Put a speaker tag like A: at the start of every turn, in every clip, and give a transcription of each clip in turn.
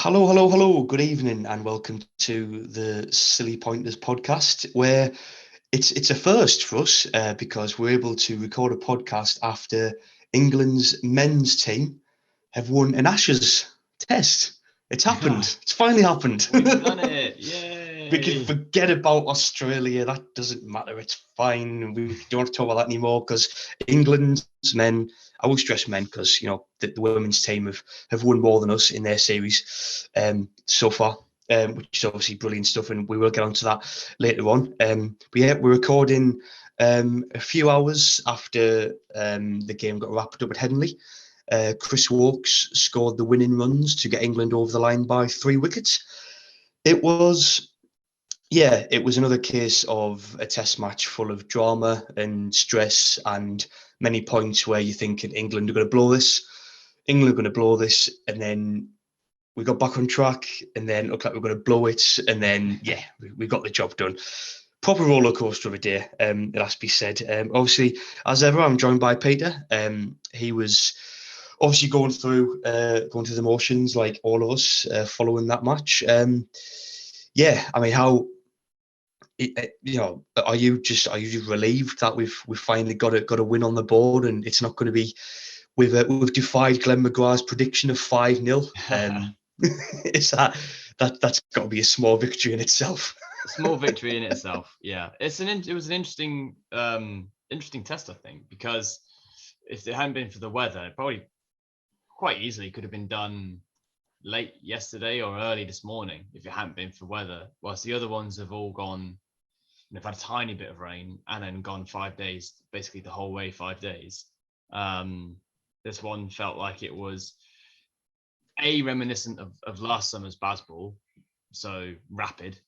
A: Hello, hello, hello. Good evening, and welcome to the Silly Pointers podcast, where it's a first for us because we're able to record a podcast after England's men's team have won an Ashes test. It's happened. It's finally happened.
B: We've done it!
A: We can
B: Yay!
A: forget about Australia. That doesn't matter. It's fine. We don't have to talk about that anymore because England's men, I will stress men because, the women's team have won more than us in their series so far, which is obviously brilliant stuff. And we will get onto that later on. But yeah, we're recording a few hours after the game got wrapped up at Headingley. Chris Woakes scored the winning runs to get England over the line by 3 wickets. It was it was another case of a test match full of drama and stress and many points where you think England are going to blow this. England are going to blow this. And then we got back on track and then it looked like we are going to blow it. And then, we got the job done. Proper roller coaster of a day, it has to be said. Obviously, as ever, I'm joined by Peter. He was obviously going through the motions like all of us following that match. I mean, are you just relieved that we've finally got a win on the board and it's not going to be we've defied Glenn McGrath's prediction of 5-0? Is that's got to be a small victory in itself.
B: Small victory in itself. Yeah, it was an interesting test, I think, because if it hadn't been for the weather, it probably quite easily could have been done late yesterday or early this morning if it hadn't been for weather. Whilst the other ones have all gone. They've had a tiny bit of rain and then gone 5 days, basically the whole way 5 days. This one felt like it was reminiscent of last summer's baseball, so rapid.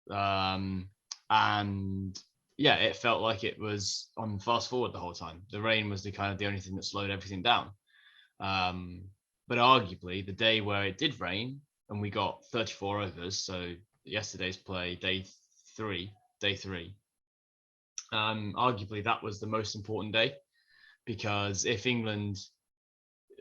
B: And it felt like it was on fast forward the whole time. The rain was the only thing that slowed everything down. But arguably, the day where it did rain and we got 34 overs, so yesterday's play, day three, arguably that was the most important day, because if England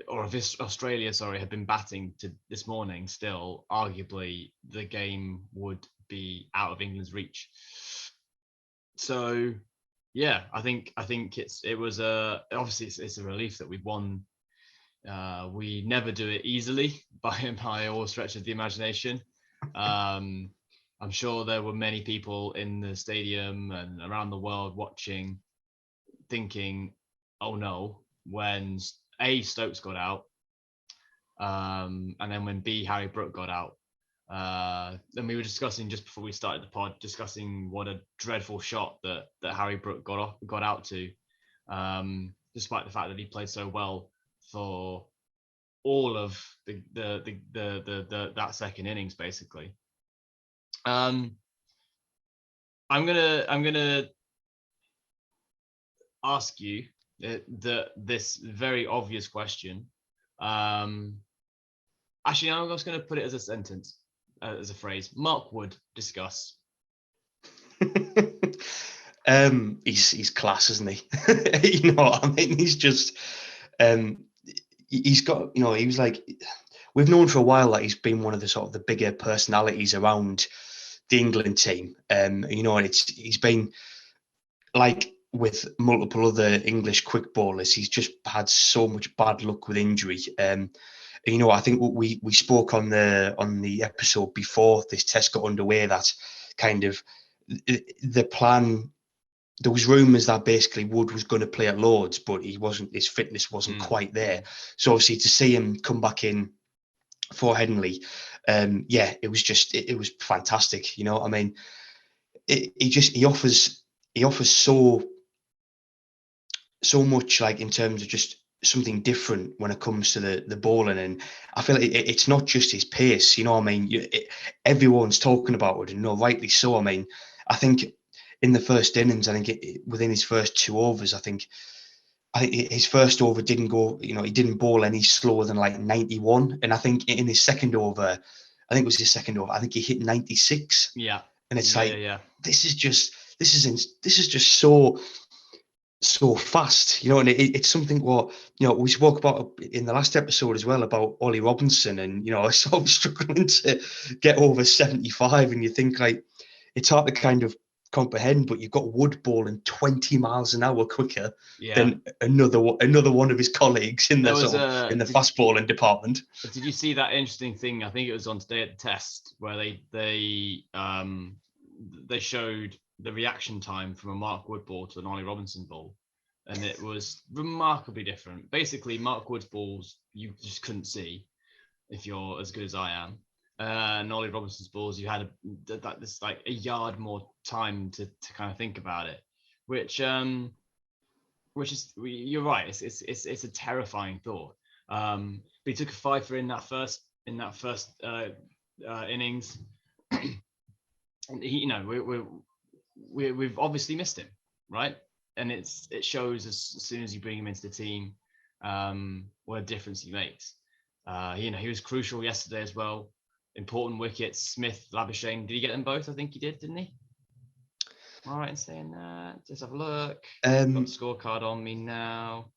B: or if Australia, had been batting to this morning still, arguably the game would be out of England's reach. So yeah, I think it was obviously it's a relief that we've won. We never do it easily by all stretch of the imagination. I'm sure there were many people in the stadium and around the world watching, thinking, "Oh no!" When A, Stokes got out, and then when B, Harry Brook got out. And we were discussing just before we started the pod, discussing what a dreadful shot that Harry Brook got out to, despite the fact that he played so well for all of that second innings, basically. I'm gonna ask you this very obvious question. Actually, I'm just gonna put it as a sentence, as a phrase. Mark Wood, discuss.
A: He's class, isn't he? You know what I mean? He's just he's got, he was like, we've known for a while that he's been one of the sort of the bigger personalities around the England team. And he's been like with multiple other English quick bowlers, he's just had so much bad luck with injury. I think we spoke on the episode before this test got underway that kind of the plan. There was rumours that basically Wood was going to play at Lords, but he wasn't. His fitness wasn't quite there. So obviously to see him come back in for Headingley, it was just it was fantastic. I mean, he offers so much, like in terms of just something different when it comes to the bowling, and I feel like it's not just his pace. I mean, everyone's talking about it, and rightly so. I mean, I think in the first innings, I think within his first 2 overs, I think his first over didn't go. He didn't bowl any slower than like 91, and I think in his second over, I think it was his second over, I think he hit 96.
B: Yeah,
A: and it's
B: yeah.
A: this is just so so fast, and it's something what we spoke about in the last episode as well about Ollie Robinson, and I was sort of struggling to get over 75, and you think like it's hard to kind of comprehend, but you've got Wood balling 20 miles an hour quicker
B: Yeah.
A: than another one of his colleagues in
B: There
A: the
B: was
A: sort of
B: a
A: in the fast balling department.
B: did you see that interesting thing? I think it was on Today at the Test where they showed the reaction time from a Mark Wood ball to an Ollie Robinson ball, and it was remarkably different. Basically, Mark Wood's balls you just couldn't see if you're as good as I am, and Ollie Robinson's balls you had this like a yard more time to kind of think about it, which is you're right. It's a terrifying thought. But he took a fifer in that first innings. And he, we've obviously missed him, right? And it shows as soon as you bring him into the team, what a difference he makes. He was crucial yesterday as well. Important wickets. Smith, Labuschagne, did he get them both? I think he did, didn't he? All right, in saying that, let's have a look. Got the scorecard on me now.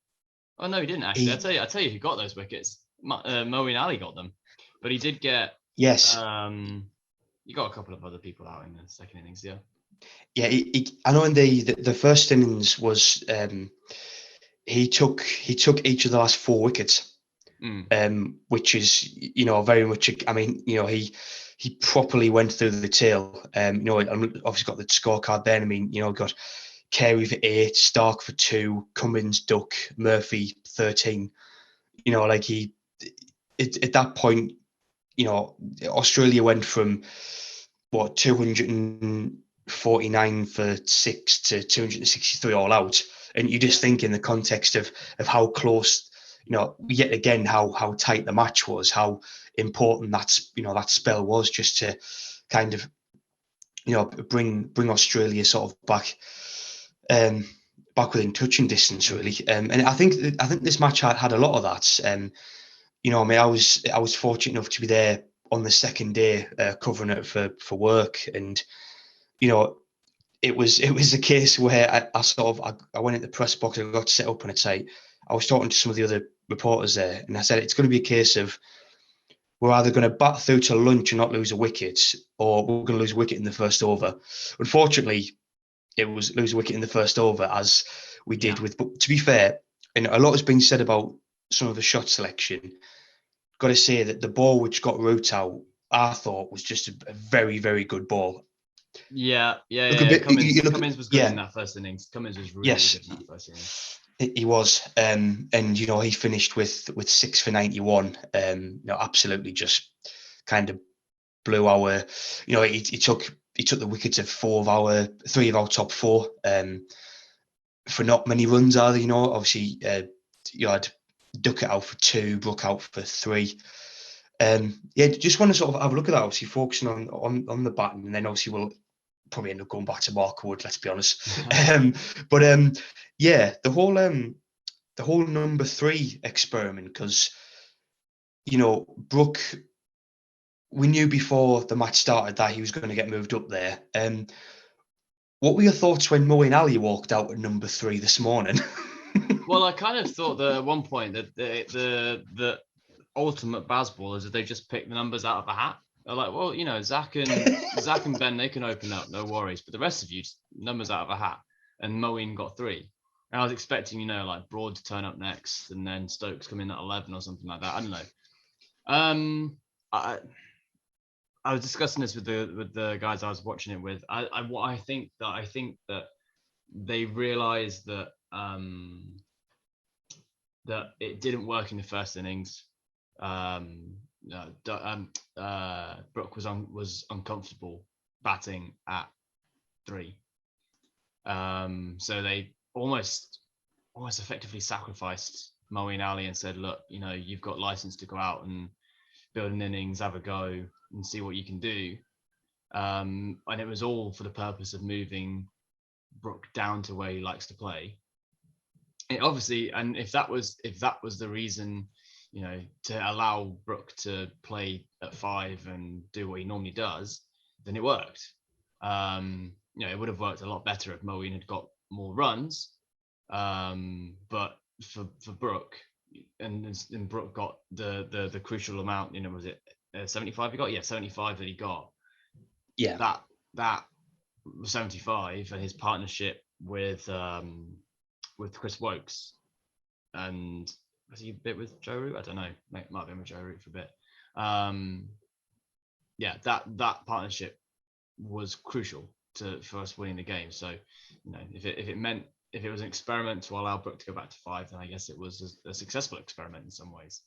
B: Oh no, he didn't actually. I tell you who got those wickets. Moeen Ali got them, but he did get.
A: Yes.
B: You got a couple of other people out in the second innings, yeah.
A: Yeah, I know in the first innings was he took each of the last 4 wickets. Which is very much. I mean, he properly went through the tail. Obviously got the scorecard then. I mean, got Carey for 8, Stark for 2, Cummins, Duck, Murphy 13. At that point, Australia went from 249 for 6 to 263 all out, and you just think in the context of how close, yet again how tight the match was, how important that spell was, just to kind of bring Australia sort of back within touching distance, really. And I think this match had a lot of that. I mean, I was fortunate enough to be there on the second day covering it for work, and it was a case where I went into the press box, I got set up, and I was talking to some of the other reporters there, and I said it's going to be a case of we're either going to bat through to lunch and not lose a wicket, or we're going to lose a wicket in the first over. Unfortunately, it was lose a wicket in the first over, as we did with. But to be fair, and a lot has been said about some of the shot selection. Got to say that the ball which got Root out, I thought was just a very, very good ball.
B: Yeah. Cummins was good in that first innings. Cummins was really good in that first innings.
A: He was, and he finished with 6 for 91. Absolutely just kind of blew our. He took the wickets of 3 of our top 4. For not many runs either. Obviously, you had Duckett out for 2, Brook out for 3. Just want to sort of have a look at that. Obviously, focusing on the batting, and then obviously we'll probably end up going back to Mark Wood. Let's be honest. The whole number 3 experiment, because Brook, we knew before the match started that he was going to get moved up there. What were your thoughts when Moeen Ali walked out at number 3 this morning?
B: Well, I kind of thought that at one point that the ultimate Bazball is that they just pick the numbers out of a hat. They're like, well, Zach and Ben, they can open up, no worries. But the rest of you, just numbers out of a hat. And Moeen got 3. And I was expecting, like Broad to turn up next, and then Stokes come in at 11 or something like that. I don't know. I was discussing this with the guys I was watching it with. I think that they realised that that it didn't work in the first innings. Brook was uncomfortable batting at 3. So they almost effectively sacrificed Moeen Ali and said, look, you've got license to go out and build an innings, have a go and see what you can do. And it was all for the purpose of moving Brook down to where he likes to play. Obviously, and if that was the reason, to allow Brook to play at 5 and do what he normally does, then it worked. It would have worked a lot better if Moeen had got more runs, But for Brook, and Brook got the crucial amount. Was it 75 he got? Yeah, 75 that he got.
A: Yeah.
B: That 75 and his partnership with Chris Wokes, and was he a bit with Joe Root? I don't know. Might have been with Joe Root for a bit. Yeah, that partnership was crucial for us winning the game. So, if it was an experiment to allow Brook to go back to 5, then I guess it was a successful experiment in some ways.